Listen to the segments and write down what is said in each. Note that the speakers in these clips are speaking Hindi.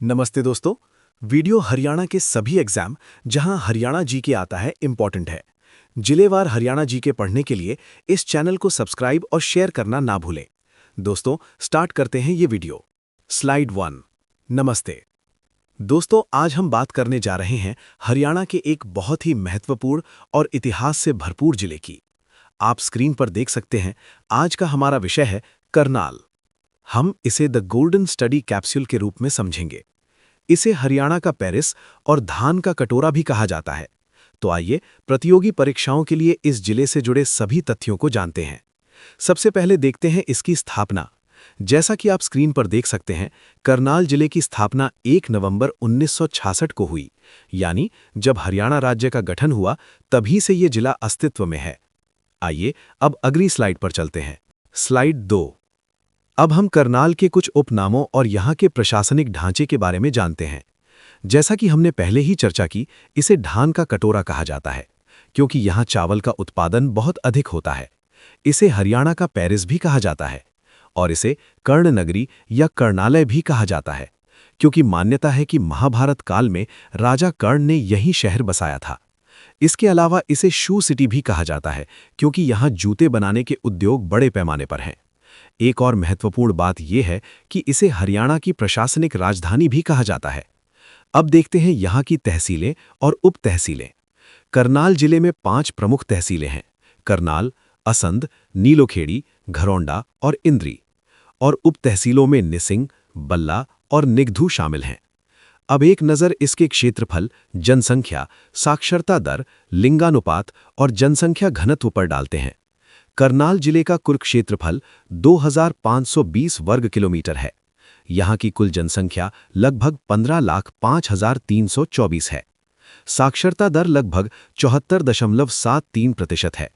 नमस्ते दोस्तों। वीडियो हरियाणा के सभी एग्जाम जहां हरियाणा जी के आता है इम्पॉर्टेंट है। जिलेवार हरियाणा जी के पढ़ने के लिए इस चैनल को सब्सक्राइब और शेयर करना ना भूलें। दोस्तों स्टार्ट करते हैं ये वीडियो। स्लाइड 1। नमस्ते दोस्तों, आज हम बात करने जा रहे हैं हरियाणा के एक बहुत ही महत्वपूर्ण और इतिहास से भरपूर जिले की। आप स्क्रीन पर देख सकते हैं, आज का हमारा विषय है करनाल। हम इसे द गोल्डन स्टडी कैप्सूल के रूप में समझेंगे। इसे हरियाणा का पेरिस और धान का कटोरा भी कहा जाता है। तो आइए प्रतियोगी परीक्षाओं के लिए इस जिले से जुड़े सभी तथ्यों को जानते हैं। सबसे पहले देखते हैं इसकी स्थापना। जैसा कि आप स्क्रीन पर देख सकते हैं, करनाल जिले की स्थापना 1 नवंबर 1966 को हुई, यानी जब हरियाणा राज्य का गठन हुआ तभी से ये जिला अस्तित्व में है। आइए अब अगली स्लाइड पर चलते हैं। स्लाइड 2। अब हम करनाल के कुछ उपनामों और यहाँ के प्रशासनिक ढांचे के बारे में जानते हैं। जैसा कि हमने पहले ही चर्चा की, इसे धान का कटोरा कहा जाता है क्योंकि यहाँ चावल का उत्पादन बहुत अधिक होता है। इसे हरियाणा का पेरिस भी कहा जाता है और इसे कर्णनगरी या कर्णालय भी कहा जाता है क्योंकि मान्यता है कि महाभारत काल में राजा कर्ण ने यही शहर बसाया था। इसके अलावा इसे शू सिटी भी कहा जाता है क्योंकि यहाँ जूते बनाने के उद्योग बड़े पैमाने पर हैं। एक और महत्वपूर्ण बात यह है कि इसे हरियाणा की प्रशासनिक राजधानी भी कहा जाता है। अब देखते हैं यहाँ की तहसीलें और उप तहसीलें। करनाल जिले में 5 प्रमुख तहसीलें हैं: करनाल, असंध, नीलोखेड़ी, घरौंडा और इंद्री। और उप तहसीलों में निसिंग, बल्ला और निगधू शामिल हैं। अब एक नज़र इसके क्षेत्रफल, जनसंख्या, साक्षरता दर, लिंगानुपात और जनसंख्या घनत्व पर डालते हैं। करनाल जिले का कुल क्षेत्रफल 2520 वर्ग किलोमीटर है। यहाँ की कुल जनसंख्या लगभग 15,05,324 है। साक्षरता दर लगभग 74.73% है।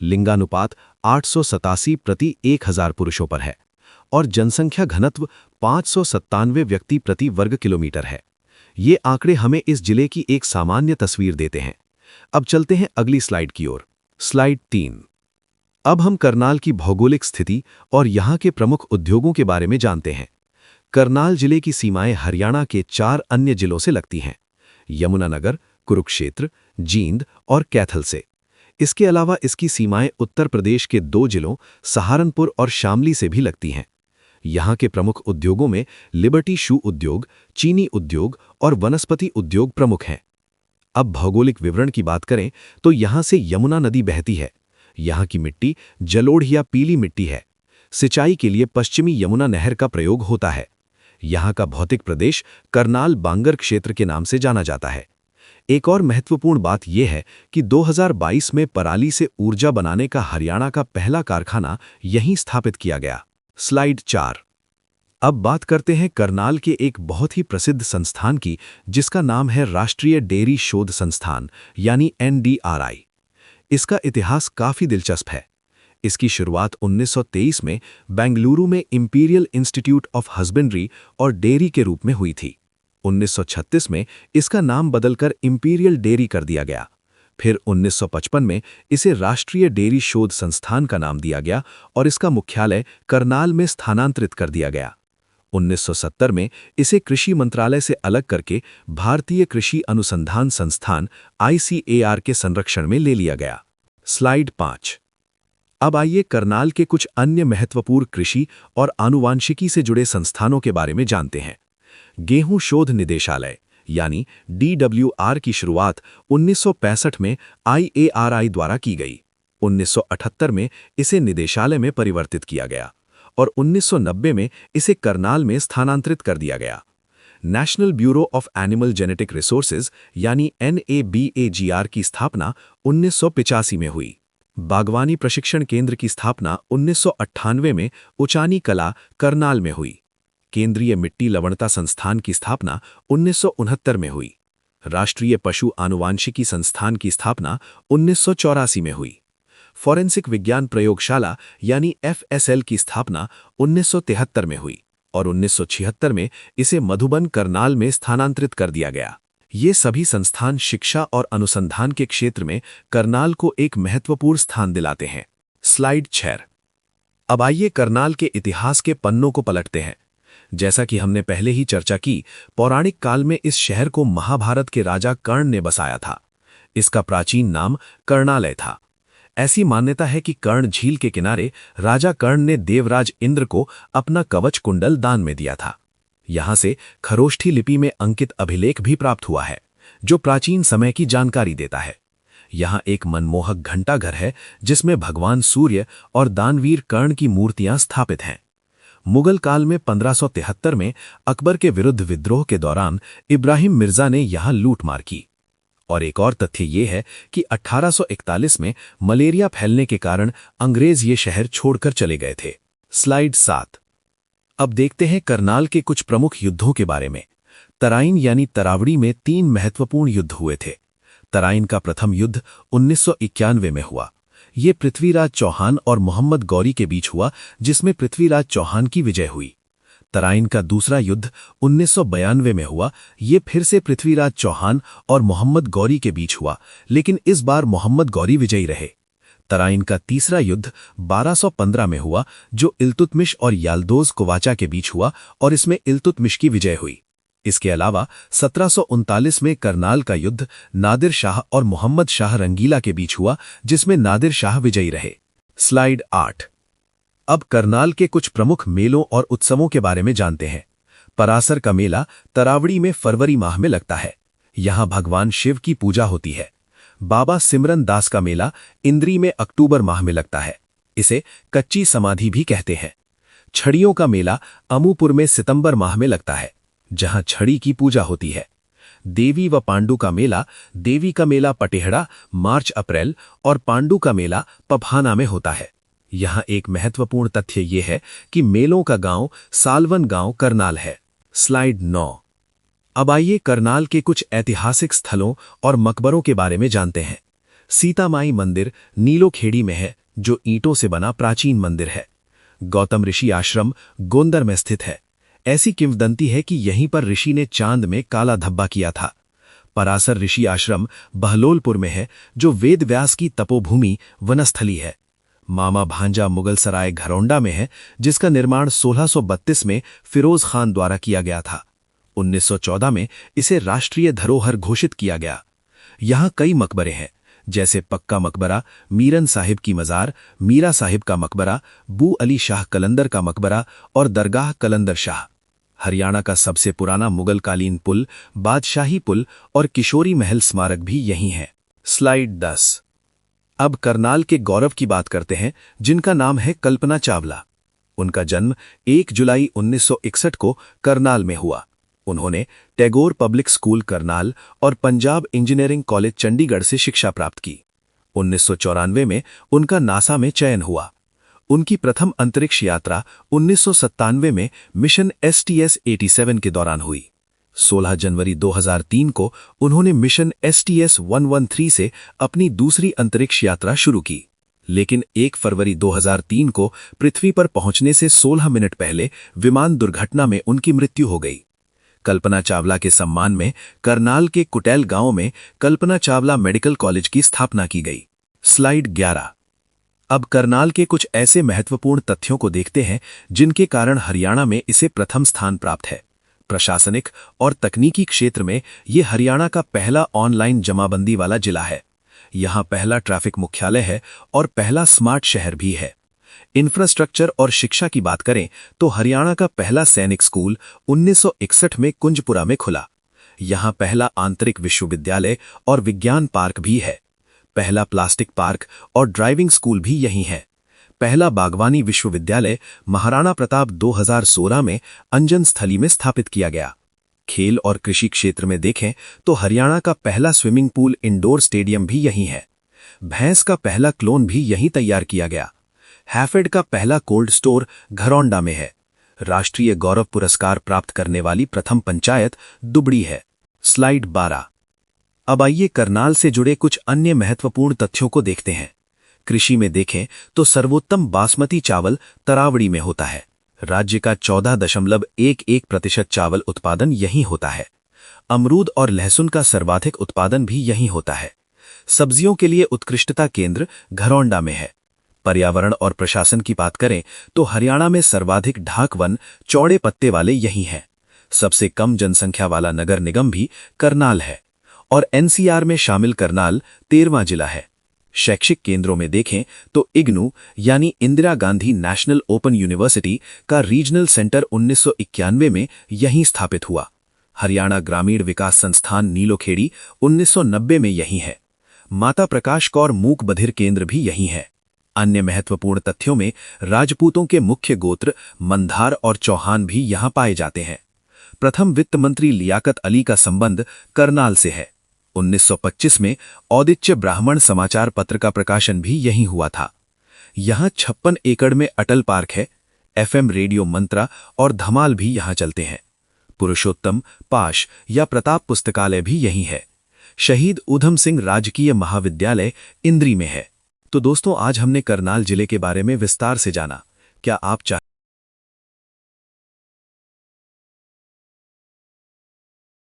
लिंगानुपात 887 प्रति 1000 पुरुषों पर है और जनसंख्या घनत्व 597 व्यक्ति प्रति वर्ग किलोमीटर है। ये आंकड़े हमें इस जिले की एक सामान्य तस्वीर देते हैं। अब चलते हैं अगली स्लाइड की ओर। स्लाइड 3। अब हम करनाल की भौगोलिक स्थिति और यहाँ के प्रमुख उद्योगों के बारे में जानते हैं। करनाल जिले की सीमाएं हरियाणा के 4 अन्य जिलों से लगती हैं: यमुनानगर, कुरुक्षेत्र, जींद और कैथल से। इसके अलावा इसकी सीमाएं उत्तर प्रदेश के 2 जिलों सहारनपुर और शामली से भी लगती हैं। यहाँ के प्रमुख उद्योगों में लिबर्टी शू उद्योग, चीनी उद्योग और वनस्पति उद्योग प्रमुख हैं। अब भौगोलिक विवरण की बात करें तो यहाँ से यमुना नदी बहती है। यहाँ की मिट्टी जलोढ़ या पीली मिट्टी है। सिंचाई के लिए पश्चिमी यमुना नहर का प्रयोग होता है। यहाँ का भौतिक प्रदेश करनाल बांगर क्षेत्र के नाम से जाना जाता है। एक और महत्वपूर्ण बात यह है कि 2022 में पराली से ऊर्जा बनाने का हरियाणा का पहला कारखाना यहीं स्थापित किया गया। स्लाइड 4। अब बात करते हैं करनाल के एक बहुत ही प्रसिद्ध संस्थान की, जिसका नाम है राष्ट्रीय डेयरी शोध संस्थान यानी NDRI। इसका इतिहास काफी दिलचस्प है। इसकी शुरुआत 1923 में बेंगलुरु में इंपीरियल इंस्टीट्यूट ऑफ हस्बेंड्री और डेयरी के रूप में हुई थी। 1936 में इसका नाम बदलकर इंपीरियल डेयरी कर दिया गया। फिर 1955 में इसे राष्ट्रीय डेयरी शोध संस्थान का नाम दिया गया और इसका मुख्यालय करनाल में स्थानांतरित कर दिया गया। 1970 में इसे कृषि मंत्रालय से अलग करके भारतीय कृषि अनुसंधान संस्थान ICAR के संरक्षण में ले लिया गया। स्लाइड 5। अब आइए करनाल के कुछ अन्य महत्वपूर्ण कृषि और आनुवांशिकी से जुड़े संस्थानों के बारे में जानते हैं। गेहूं शोध निदेशालय यानी DWR की शुरुआत 1965 में IARI द्वारा की गई। 1978 में इसे निदेशालय में परिवर्तित किया गया और 1990 में इसे करनाल में स्थानांतरित कर दिया गया। National bureau of animal genetic resources यानी NABAGR की स्थापना 1985 में हुई। बागवानी प्रशिक्षण केंद्र की स्थापना 1998 में उचानी कला, करनाल में हुई। केंद्रीय मिट्टी लवणता संस्थान की स्थापना 1969 में हुई। राष्ट्रीय पशु आनुवांशिकी संस्थान की स्थापना 1984 में हुई। फॉरेंसिक विज्ञान प्रयोगशाला यानी FSL की स्थापना 1973 में हुई और 1976 में इसे मधुबन करनाल में स्थानांतरित कर दिया गया। ये सभी संस्थान शिक्षा और अनुसंधान के क्षेत्र में करनाल को एक महत्वपूर्ण स्थान दिलाते हैं। स्लाइड 6। अब आइए करनाल के इतिहास के पन्नों को पलटते हैं। जैसा कि हमने पहले ही चर्चा की, पौराणिक काल में इस शहर को महाभारत के राजा कर्ण ने बसाया था। इसका प्राचीन नाम कर्णालय था। ऐसी मान्यता है कि कर्ण झील के किनारे राजा कर्ण ने देवराज इंद्र को अपना कवच कुंडल दान में दिया था। यहां से खरोष्ठी लिपि में अंकित अभिलेख भी प्राप्त हुआ है, जो प्राचीन समय की जानकारी देता है। यहाँ एक मनमोहक घंटाघर है, जिसमें भगवान सूर्य और दानवीर कर्ण की मूर्तियां स्थापित हैं। मुगल काल में 1573 में अकबर के विरुद्ध विद्रोह के दौरान इब्राहिम मिर्जा ने यहाँ लूटमार की। और एक और तथ्य ये है कि 1841 में मलेरिया फैलने के कारण अंग्रेज ये शहर छोड़कर चले गए थे। स्लाइड 7। अब देखते हैं करनाल के कुछ प्रमुख युद्धों के बारे में। तराइन यानी तरावड़ी में 3 महत्वपूर्ण युद्ध हुए थे। तराइन का प्रथम युद्ध 1991 में हुआ। ये पृथ्वीराज चौहान और मोहम्मद गौरी के बीच हुआ, जिसमें पृथ्वीराज चौहान की विजय हुई। तराइन का दूसरा युद्ध 1992 में हुआ। ये फिर से पृथ्वीराज चौहान और मोहम्मद गौरी के बीच हुआ, लेकिन इस बार मोहम्मद गौरी विजयी रहे। तराइन का तीसरा युद्ध 1215 में हुआ, जो इल्तुतमिश और याल्दोज कुवाचा के बीच हुआ और इसमें इल्तुतमिश की विजय हुई। इसके अलावा 1739 में करनाल का युद्ध नादिर शाह और मोहम्मद शाह रंगीला के बीच हुआ, जिसमें नादिर शाह विजयी रहे। स्लाइड 8। अब करनाल के कुछ प्रमुख मेलों और उत्सवों के बारे में जानते हैं। परासर का मेला तरावड़ी में फरवरी माह में लगता है। यहाँ भगवान शिव की पूजा होती है। बाबा सिमरन दास का मेला इंद्री में अक्टूबर माह में लगता है। इसे कच्ची समाधि भी कहते हैं। छड़ियों का मेला अमूपुर में सितंबर माह में लगता है, जहां छड़ी की पूजा होती है। देवी व पांडु का मेला पटेहड़ा मार्च अप्रैल और पांडु का मेला पभाना में होता है। यहाँ एक महत्वपूर्ण तथ्य ये है कि मेलों का गांव सालवन गांव करनाल है। स्लाइड 9। अब आइए करनाल के कुछ ऐतिहासिक स्थलों और मकबरों के बारे में जानते हैं। सीतामाई मंदिर नीलोखेड़ी में है, जो ईंटों से बना प्राचीन मंदिर है। गौतम ऋषि आश्रम गोंदर में स्थित है। ऐसी किंवदंती है कि यहीं पर ऋषि ने चांद में काला धब्बा किया था। परासर ऋषि आश्रम बहलोलपुर में है, जो वेद व्यास की तपोभूमि वनस्थली है। मामा भांजा मुगल सराय घरौंडा में है, जिसका निर्माण 1632 में फिरोज खान द्वारा किया गया था। 1914 में इसे राष्ट्रीय धरोहर घोषित किया गया। यहाँ कई मकबरे हैं, जैसे पक्का मकबरा, मीरन साहिब की मजार, मीरा साहिब का मकबरा, बू अली शाह कलंदर का मकबरा और दरगाह कलंदर शाह। हरियाणा का सबसे पुराना मुगलकालीन पुल बादशाही पुल और किशोरी महल स्मारक भी यहीं है। स्लाइड 10। अब करनाल के गौरव की बात करते हैं, जिनका नाम है कल्पना चावला। उनका जन्म 1 जुलाई 1961 को करनाल में हुआ। उन्होंने टैगोर पब्लिक स्कूल करनाल और पंजाब इंजीनियरिंग कॉलेज चंडीगढ़ से शिक्षा प्राप्त की। 1994 में उनका नासा में चयन हुआ। उनकी प्रथम अंतरिक्ष यात्रा 1997 में मिशन STS-87 के दौरान हुई। 16 जनवरी 2003 को उन्होंने मिशन STS-113 से अपनी दूसरी अंतरिक्ष यात्रा शुरू की, लेकिन 1 फरवरी 2003 को पृथ्वी पर पहुंचने से 16 मिनट पहले विमान दुर्घटना में उनकी मृत्यु हो गई। कल्पना चावला के सम्मान में करनाल के कुटैल गांव में कल्पना चावला मेडिकल कॉलेज की स्थापना की गई। स्लाइड 11। अब करनाल के कुछ ऐसे महत्वपूर्ण तथ्यों को देखते हैं, जिनके कारण हरियाणा में इसे प्रथम स्थान प्राप्त है। प्रशासनिक और तकनीकी क्षेत्र में ये हरियाणा का पहला ऑनलाइन जमाबंदी वाला जिला है। यहाँ पहला ट्रैफिक मुख्यालय है और पहला स्मार्ट शहर भी है। इंफ्रास्ट्रक्चर और शिक्षा की बात करें तो हरियाणा का पहला सैनिक स्कूल 1961 में कुंजपुरा में खुला। यहाँ पहला आंतरिक विश्वविद्यालय और विज्ञान पार्क भी है। पहला प्लास्टिक पार्क और ड्राइविंग स्कूल भी यहीं है। पहला बागवानी विश्वविद्यालय महाराणा प्रताप 2016 में अंजन स्थली में स्थापित किया गया। खेल और कृषि क्षेत्र में देखें तो हरियाणा का पहला स्विमिंग पूल इंडोर स्टेडियम भी यहीं है। भैंस का पहला क्लोन भी यहीं तैयार किया गया। हैफेड का पहला कोल्ड स्टोर घरौंडा में है। राष्ट्रीय गौरव पुरस्कार प्राप्त करने वाली प्रथम पंचायत दुबड़ी है। स्लाइड 12। अब आइए करनाल से जुड़े कुछ अन्य महत्वपूर्ण तथ्यों को देखते हैं। कृषि में देखें तो सर्वोत्तम बासमती चावल तरावड़ी में होता है। राज्य का 14.11% चावल उत्पादन यहीं होता है। अमरूद और लहसुन का सर्वाधिक उत्पादन भी यहीं होता है। सब्जियों के लिए उत्कृष्टता केंद्र घरौंडा में है। पर्यावरण और प्रशासन की बात करें तो हरियाणा में सर्वाधिक ढाक वन चौड़े पत्ते वाले यही हैं। सबसे कम जनसंख्या वाला नगर निगम भी करनाल है और एनसीआर में शामिल करनाल 13वां जिला है। शैक्षिक केंद्रों में देखें तो इग्नू यानी Indira Gandhi national open university का रीजनल सेंटर 1991 में यहीं स्थापित हुआ। हरियाणा ग्रामीण विकास संस्थान नीलोखेड़ी 1990 में यहीं है। माता प्रकाश कौर मूक बधिर केंद्र भी यहीं है। अन्य महत्वपूर्ण तथ्यों में राजपूतों के मुख्य गोत्र मंधार और चौहान भी यहां पाए जाते हैं। प्रथम वित्त मंत्री लियाकत अली का संबंध करनाल से है। 1925 में औदिच्य ब्राह्मण समाचार पत्र का प्रकाशन भी यहीं हुआ था। यहां 56 एकड़ में अटल पार्क है। एफएम रेडियो मंत्रा और धमाल भी यहां चलते हैं। पुरुषोत्तम, पाश या प्रताप पुस्तकालय भी यहीं है। शहीद ऊधम सिंह राजकीय महाविद्यालय इंद्री में है। तो दोस्तों, आज हमने करनाल जिले के बारे में विस्तार से जाना। क्या आप चाहते